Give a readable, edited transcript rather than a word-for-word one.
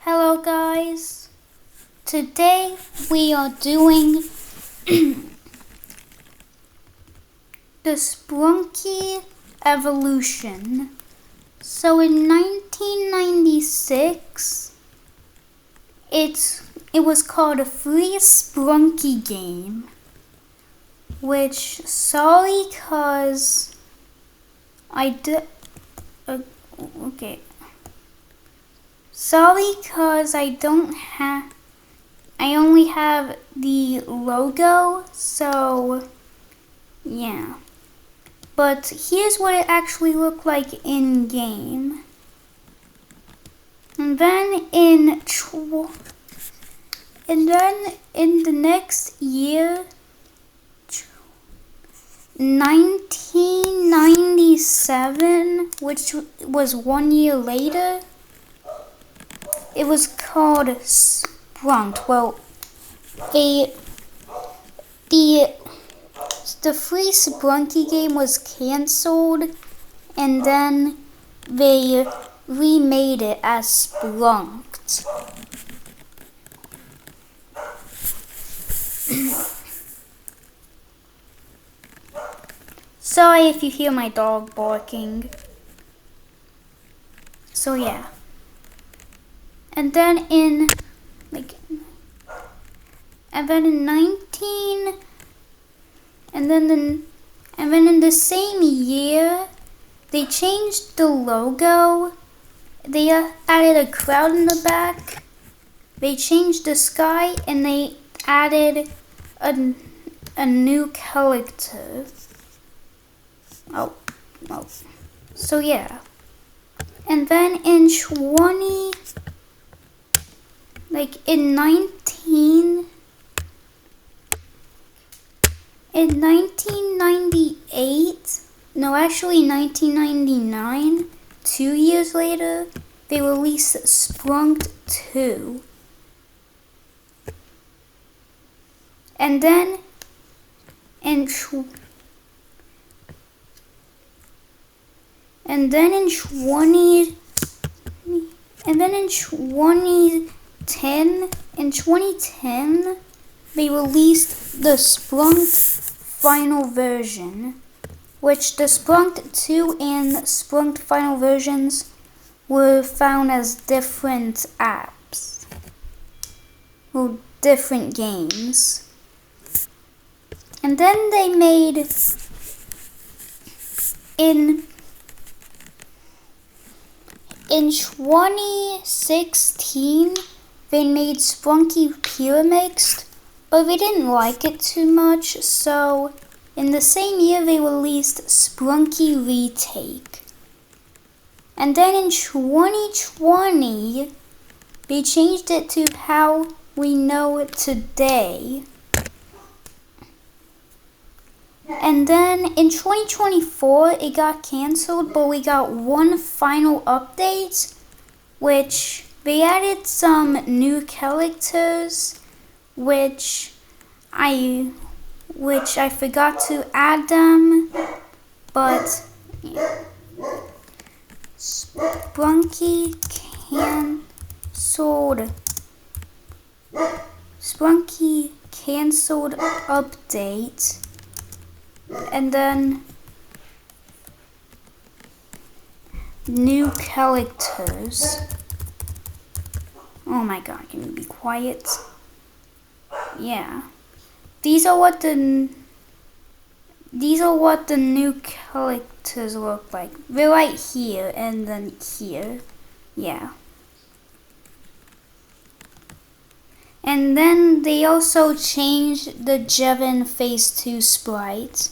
Hello guys, today we are doing the sprunki evolution. So in 1996, it was called a free sprunki game, which sorry cause I did, okay. Sorry, cause I only have the logo, so yeah. But here's what it actually looked like in game. And then in the next year, 1997, which was 1 year later, it was called Sprunked. Well, the free sprunki game was cancelled, and then they remade it as Sprunked. Sorry if you hear my dog barking. So yeah. And then in in the same year, they changed the logo. They added a cloud in the back. They changed the sky, and they added a new character. So yeah. And then in 1998, no, actually 1999, 2 years later, they released Sprunked 2. And then in 2010, they released the Sprunked final version, which the Sprunked 2 and Sprunked final versions were found as different apps, or different games. And then they made, in 2016, they made sprunki pyramixed, but they didn't like it too much, so in the same year they released sprunki retake. And then in 2020, they changed it to how we know it today. And then in 2024, it got cancelled, but we got one final update, which they added some new characters, which I forgot to add them, but yeah. Sprunki cancelled update. And then new characters. Oh my god, can you be quiet? Yeah. These are what the new characters look like. They're right here and then here. Yeah. And then they also changed the Jevin Phase 2 sprite.